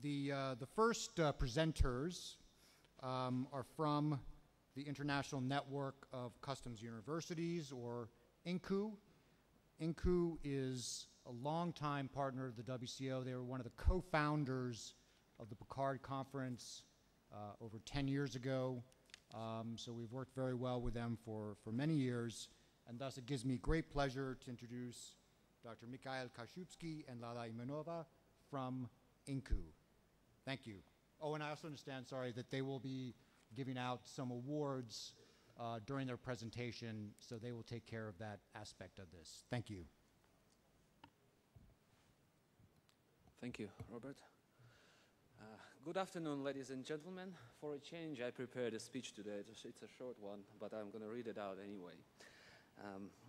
The first presenters are from the International Network of Customs Universities, or INCU. INCU is a longtime partner of the WCO. They were one of the co-founders of the PICARD conference over 10 years ago. So we've worked very well with them for many years, and thus it gives me great pleasure to introduce Dr. Mikhail Kashubsky and Lala Imanova from INCU. Thank you. Oh, and I also understand, sorry, that they will be giving out some awards during their presentation, so they will take care of that aspect of this. Thank you. Thank you, Robert. Good afternoon, ladies and gentlemen. For a change, I prepared a speech today. It's a short one, but I'm going to read it out anyway.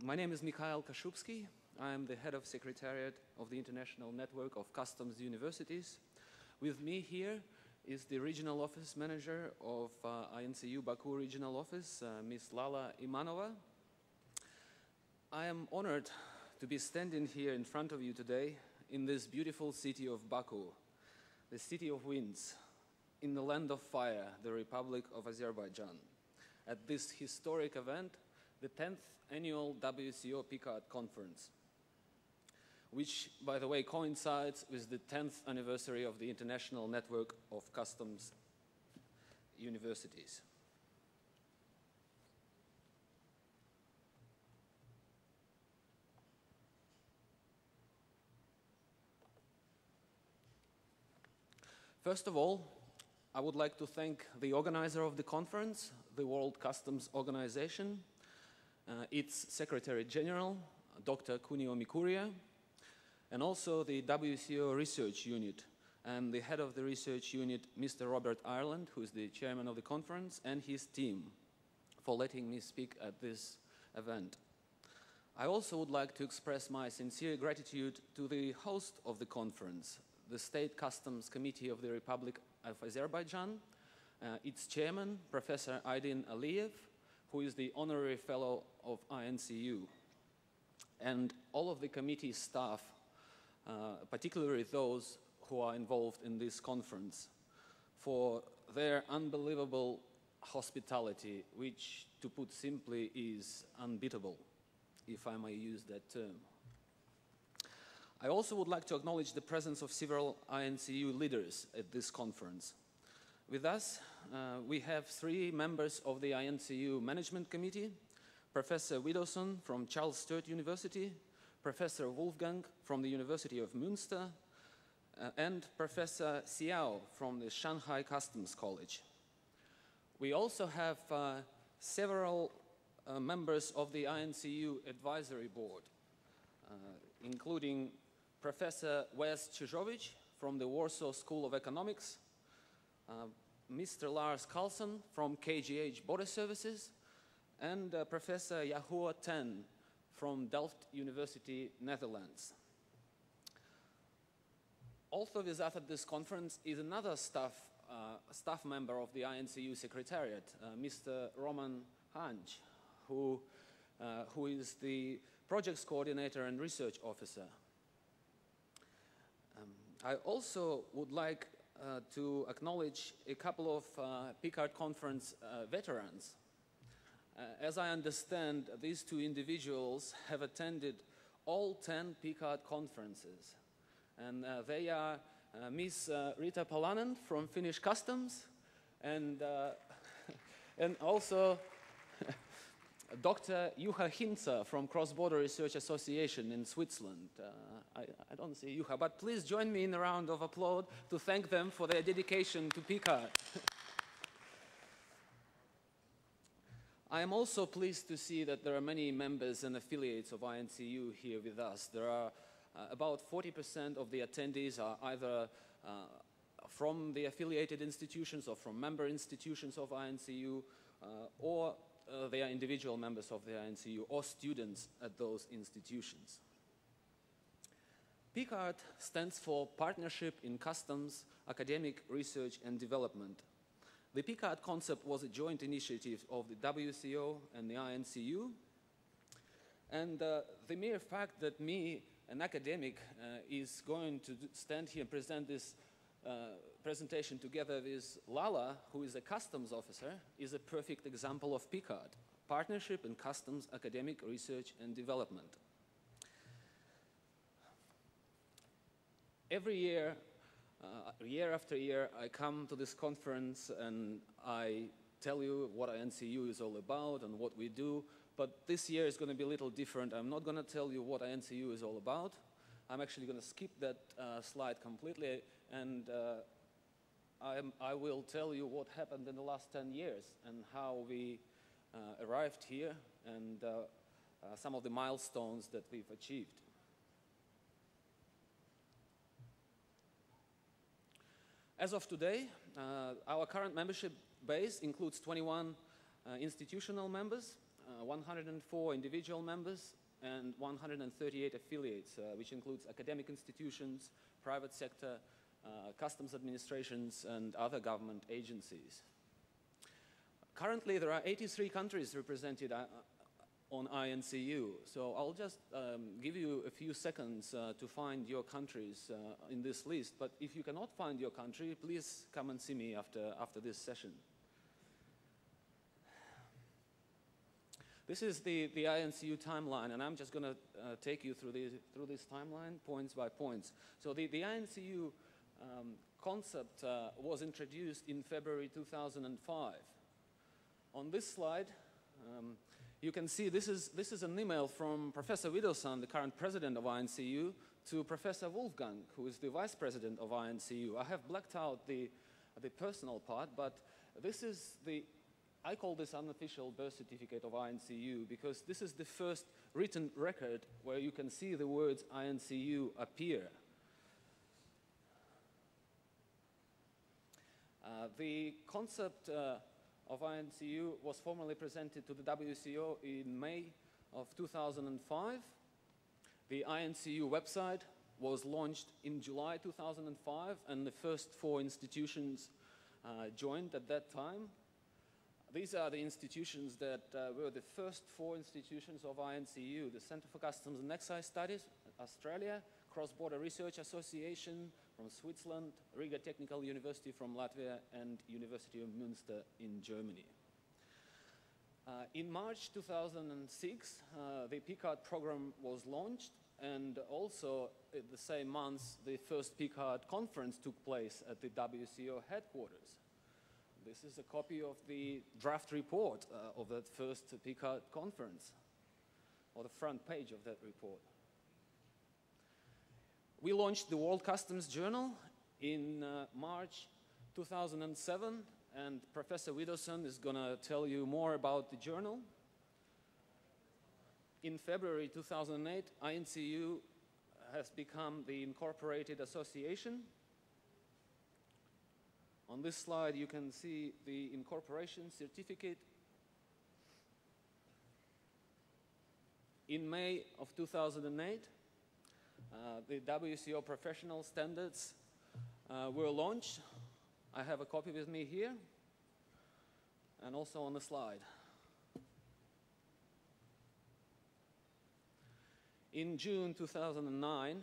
My name is Mikhail Kashubsky. I'm the head of Secretariat of the International Network of Customs Universities. With me here is the regional office manager of INCU Baku regional office, Ms. Lala Imanova. I am honored to be standing here in front of you today in this beautiful city of Baku, the city of winds, in the land of fire, the Republic of Azerbaijan, at this historic event, the 10th annual WCO PICARD conference, which, by the way, coincides with the 10th anniversary of the International Network of Customs Universities. First of all, I would like to thank the organizer of the conference, the World Customs Organization, its Secretary General, Dr. Kunio Mikuria, and also the WCO Research Unit, and the head of the research unit, Mr. Robert Ireland, who is the chairman of the conference, and his team, for letting me speak at this event. I also would like to express my sincere gratitude to the host of the conference, the State Customs Committee of the Republic of Azerbaijan, its chairman, Professor Aydin Aliyev, who is the honorary fellow of INCU, and all of the committee staff, particularly those who are involved in this conference, for their unbelievable hospitality, which, to put simply, is unbeatable, if I may use that term. I also would like to acknowledge the presence of several INCU leaders at this conference. With us, we have 3 members of the INCU Management Committee, Professor Widdowson from Charles Sturt University, Professor Wolfgang from the University of Münster, and Professor Xiao from the Shanghai Customs College. We also have several members of the INCU Advisory Board, including Professor Wes Chizhovich from the Warsaw School of Economics, Mr. Lars Carlson from KGH Border Services, and Professor Yahua Ten from Delft University, Netherlands. Also with us at this conference is another staff member of the INCU Secretariat, Mr. Roman Hanj, who is the projects coordinator and research officer. I also would like to acknowledge a couple of PICARD conference veterans. As I understand, these 2 individuals have attended all 10 PICARD conferences. And they are Ms. Rita Palanen from Finnish Customs and also Dr. Juha Hintsa from Cross Border Research Association in Switzerland. I don't see Juha, but please join me in a round of applause to thank them for their dedication to PICARD. I am also pleased to see that there are many members and affiliates of INCU here with us. There are about 40% of the attendees are either from the affiliated institutions or from member institutions of INCU, or they are individual members of the INCU or students at those institutions. PICARD stands for Partnership in Customs, Academic Research and Development. The PICARD concept was a joint initiative of the WCO and the INCU, and the mere fact that me, an academic, is going to stand here and present this presentation together with Lala, who is a customs officer, is a perfect example of PICARD, Partnership in Customs Academic Research and Development. Every year, year after year, I come to this conference and I tell you what INCU is all about and what we do, but this year is going to be a little different. I'm not going to tell you what INCU is all about. I'm actually going to skip that slide completely, and I will tell you what happened in the last 10 years and how we arrived here and some of the milestones that we've achieved. As of today, our current membership base includes 21 institutional members, 104 individual members, and 138 affiliates, which includes academic institutions, private sector, customs administrations, and other government agencies. Currently, there are 83 countries represented on INCU, so I'll just give you a few seconds to find your countries in this list, but if you cannot find your country, please come and see me after this session. This is the INCU timeline, and I'm just going to take you through this timeline points by points. So the INCU concept was introduced in February 2005. On this slide, you can see this is an email from Professor Widelson, the current president of INCU, to Professor Wolfgang, who is the vice president of INCU. I have blacked out the personal part, but this is I call this unofficial birth certificate of INCU because this is the first written record where you can see the words INCU appear. The concept of INCU was formally presented to the WCO in May of 2005. The INCU website was launched in July 2005, and the first 4 institutions joined at that time. These are the institutions that were the first 4 institutions of INCU: the Center for Customs and Excise Studies, Australia, Cross-Border Research Association from Switzerland, Riga Technical University from Latvia, and University of Münster in Germany. In March 2006, the PICARD program was launched, and also in the same month, the first PICARD conference took place at the WCO headquarters. This is a copy of the draft report of that first PICARD conference, or the front page of that report. We launched the World Customs Journal in March 2007, and Professor Widelson is going to tell you more about the journal. In February 2008, INCU has become the incorporated association. On this slide, you can see the incorporation certificate. In May of 2008, the WCO professional standards were launched. I have a copy with me here and also on the slide. In June 2009,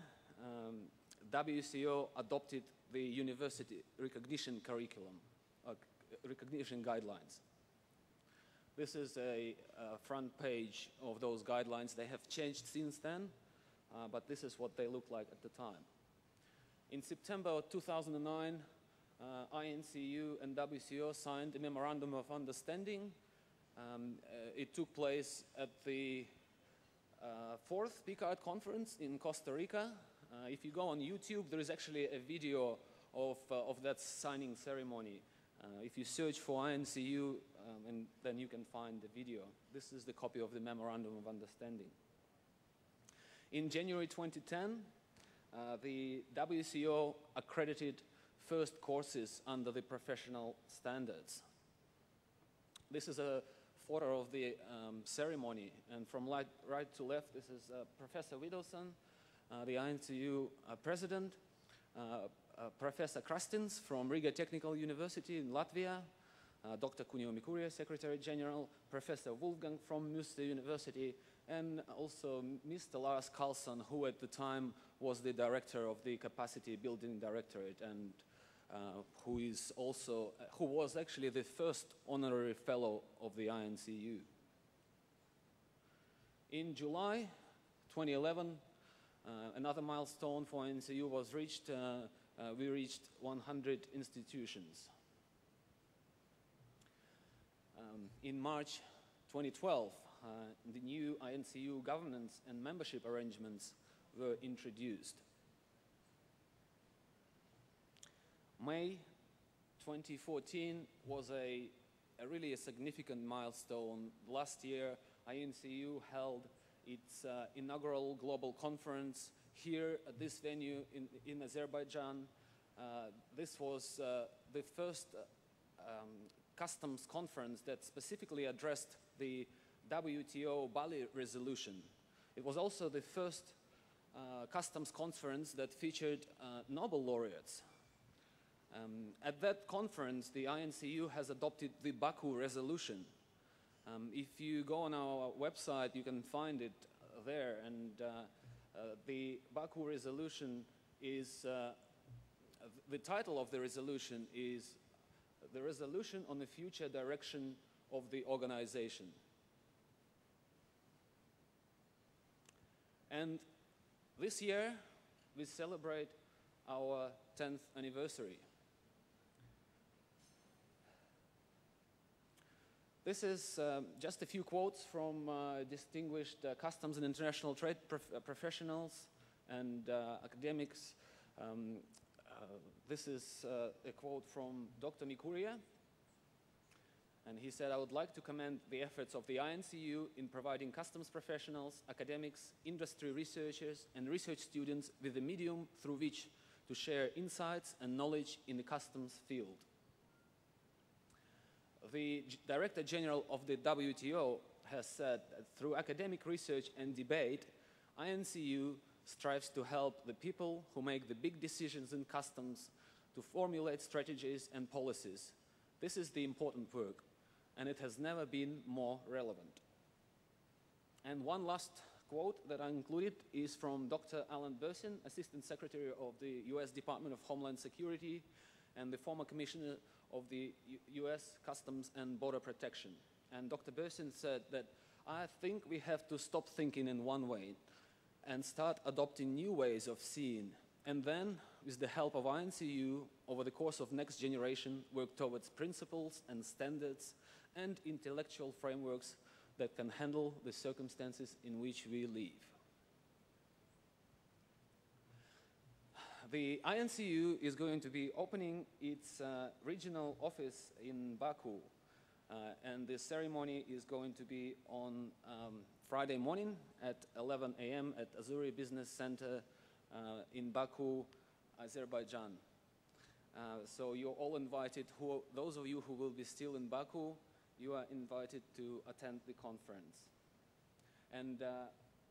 WCO adopted the university recognition curriculum, recognition guidelines. This is a front page of those guidelines. They have changed since then, but this is what they look like at the time. In September 2009, INCU and WCO signed a memorandum of understanding. It took place at the 4th PICARD conference in Costa Rica. If you go on YouTube, there is actually a video of that signing ceremony. If you search for INCU, and then you can find the video. This is the copy of the Memorandum of Understanding. In January 2010, the WCO accredited first courses under the professional standards. This is a photo of the ceremony, and from right to left, this is Professor Widelson, the INCU president, Professor Krastins from Riga Technical University in Latvia, Dr. Kunio Mikuria, Secretary General, Professor Wolfgang from Münster University, and also Mr. Lars Carlson, who at the time was the director of the Capacity Building Directorate and who was actually the first honorary fellow of the INCU. In July 2011, another milestone for INCU was reached. We reached 100 institutions. In March 2012, the new INCU governance and membership arrangements were introduced. May 2014 was really a significant milestone. Last year, INCU held its inaugural global conference here at this venue in Azerbaijan. This was the first customs conference that specifically addressed the WTO Bali resolution. It was also the first customs conference that featured Nobel laureates. At that conference, the INCU has adopted the Baku resolution. If you go on our website, you can find it there. And the Baku resolution is, the title of the resolution is the Resolution on the Future Direction of the Organization. And this year, we celebrate our 10th anniversary. This is just a few quotes from distinguished customs and international trade professionals and academics. This is a quote from Dr. Nikuria, and he said, "I would like to commend the efforts of the INCU in providing customs professionals, academics, industry researchers, and research students with a medium through which to share insights and knowledge in the customs field." The Director General of the WTO has said that through academic research and debate, INCU strives to help the people who make the big decisions in customs to formulate strategies and policies. This is the important work, and it has never been more relevant. And one last quote that I included is from Dr. Alan Bursin, Assistant Secretary of the US Department of Homeland Security and the former Commissioner of the US Customs and Border Protection. And Dr. Bursin said that, "I think we have to stop thinking in one way and start adopting new ways of seeing, and then, with the help of INCU, over the course of next generation, work towards principles and standards and intellectual frameworks that can handle the circumstances in which we live." The INCU is going to be opening its regional office in Baku, and the ceremony is going to be on Friday morning at 11 a.m. at Azuri Business Center in Baku, Azerbaijan. So you're all invited. Those of you who will be still in Baku, you are invited to attend the conference. And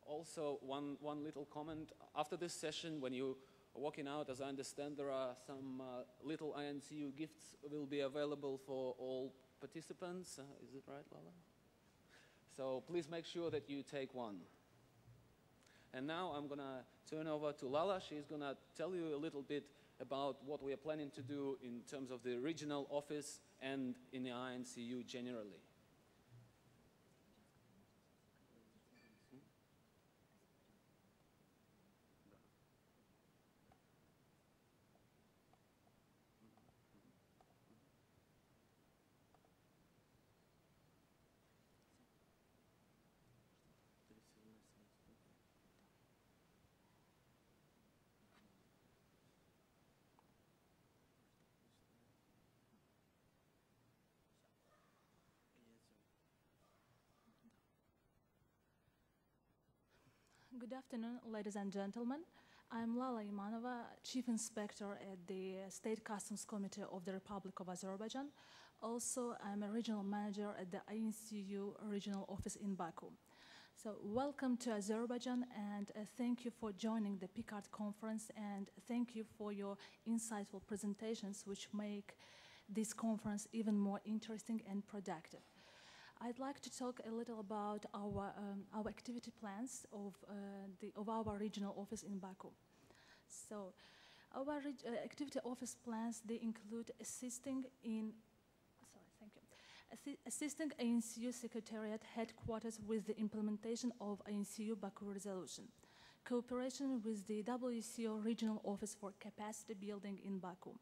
also one little comment. After this session, when you are walking out, as I understand, there are some little INCU gifts will be available for all participants. Is it right, Lala? So please make sure that you take one. And now I'm going to turn over to Lala. She's going to tell you a little bit about what we are planning to do in terms of the regional office and in the INCU generally. Good afternoon, ladies and gentlemen. I'm Lala Imanova, Chief Inspector at the State Customs Committee of the Republic of Azerbaijan. Also, I'm a Regional Manager at the INCU Regional Office in Baku. So, welcome to Azerbaijan, and thank you for joining the PICARD conference, and thank you for your insightful presentations, which make this conference even more interesting and productive. I'd like to talk a little about our activity plans of our regional office in Baku. So, Our activity office plans, they include assisting INCU Secretariat headquarters with the implementation of INCU Baku resolution, cooperation with the WCO regional office for capacity building in Baku,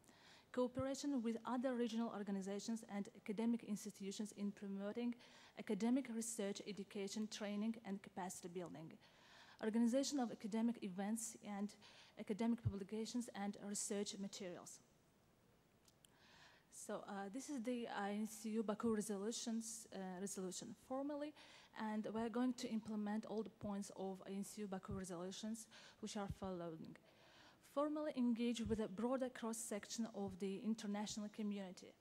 cooperation with other regional organizations and academic institutions in promoting academic research, education, training, and capacity building, organization of academic events and academic publications and research materials. So this is the INCU Baku resolution formally, and we're going to implement all the points of INCU Baku resolutions, which are following. Formally engage with a broader cross-section of the international community.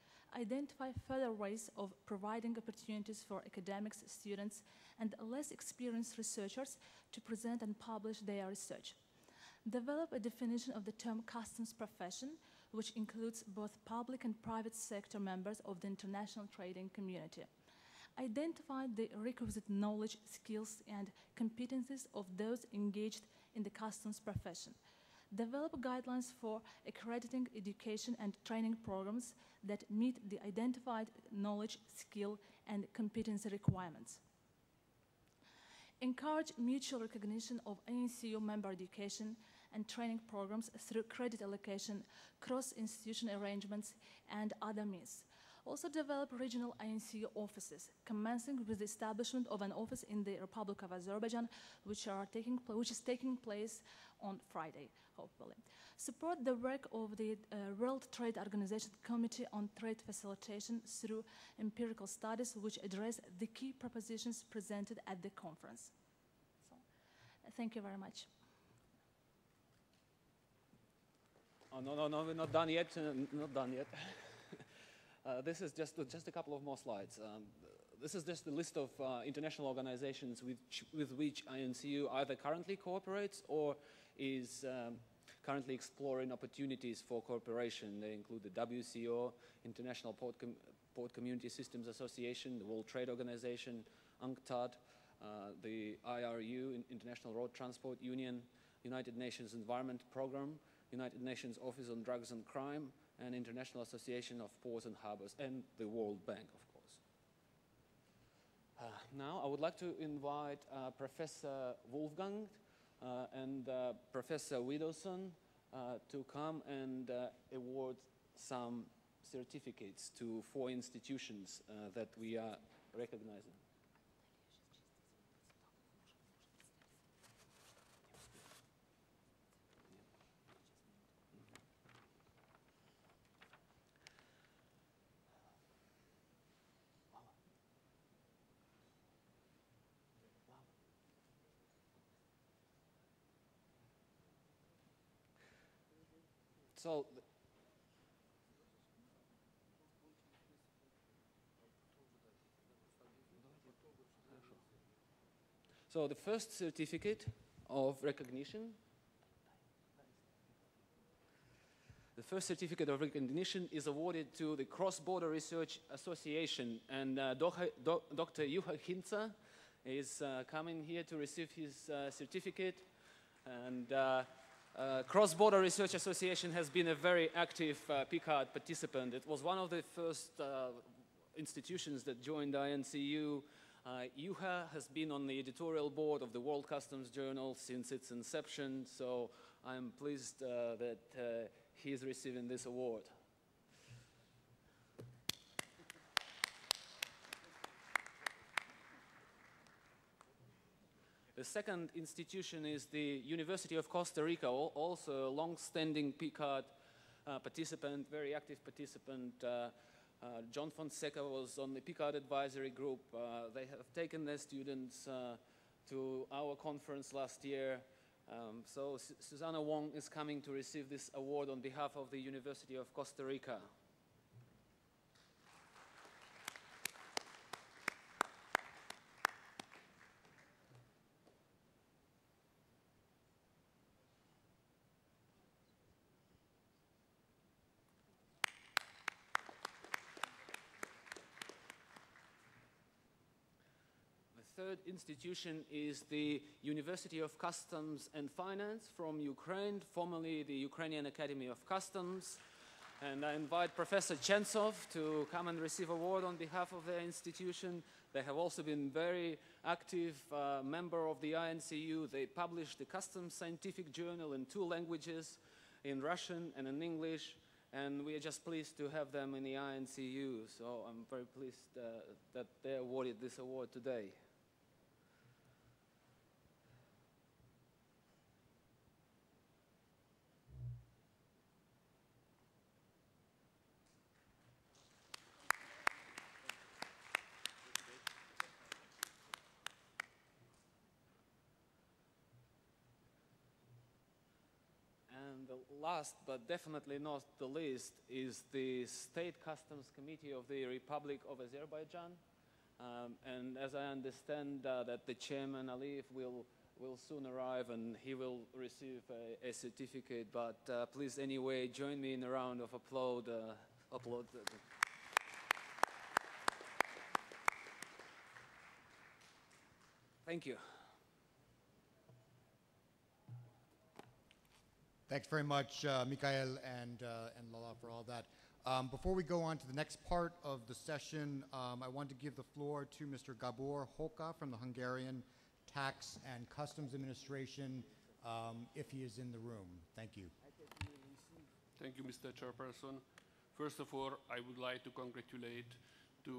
Identify further ways of providing opportunities for academics, students, and less experienced researchers to present and publish their research. Develop a definition of the term customs profession, which includes both public and private sector members of the international trading community. Identify the requisite knowledge, skills, and competencies of those engaged in the customs profession. Develop guidelines for accrediting education and training programs that meet the identified knowledge, skill, and competency requirements. Encourage mutual recognition of INCU member education and training programs through credit allocation, cross-institution arrangements, and other means. Also develop regional INCU offices, commencing with the establishment of an office in the Republic of Azerbaijan, which is taking place on Friday, hopefully. Support the work of the World Trade Organization Committee on Trade Facilitation through empirical studies which address the key propositions presented at the conference. So, thank you very much. Oh, no, we're not done yet. Not done yet. This is just a couple of more slides. This is just a list of international organizations with which INCU either currently cooperates or is currently exploring opportunities for cooperation. They include the WCO, International Port Community Systems Association, the World Trade Organization, UNCTAD, the IRU, International Road Transport Union, United Nations Environment Programme, United Nations Office on Drugs and Crime, and International Association of Ports and Harbors, and the World Bank, of course. Now I would like to invite Professor Wolfgang and Professor Widdowson to come and award some certificates to 4 institutions that we are recognizing. So the first certificate of recognition, is awarded to the Cross-Border Research Association, and Dr. Juha Hintsa is coming here to receive his certificate. And Cross-Border Research Association has been a very active PICARD participant. It was one of the first institutions that joined INCU. Juha has been on the editorial board of the World Customs Journal since its inception, so I'm pleased that he is receiving this award. The second institution is the University of Costa Rica, also a long-standing PICARD participant, very active participant. John Fonseca was on the PICARD advisory group. They have taken their students to our conference last year. So Susanna Wong is coming to receive this award on behalf of the University of Costa Rica. The third institution is the University of Customs and Finance from Ukraine, formerly the Ukrainian Academy of Customs. And I invite Professor Chentsov to come and receive award on behalf of their institution. They have also been very active member of the INCU. They published the Customs Scientific Journal in 2 languages, in Russian and in English. And we are just pleased to have them in the INCU. So I'm very pleased that they awarded this award today. And the last, but definitely not the least, is the State Customs Committee of the Republic of Azerbaijan. And as I understand that the chairman, Aliyev, will soon arrive and he will receive a certificate. But please, anyway, join me in a round of applause. Thank you. Thanks very much, Mikhail and Lala, for all that. Before we go on to the next part of the session, I want to give the floor to Mr. Gabor Hoka from the Hungarian Tax and Customs Administration, if he is in the room. Thank you. Thank you, Mr. Chairperson. First of all, I would like to congratulate to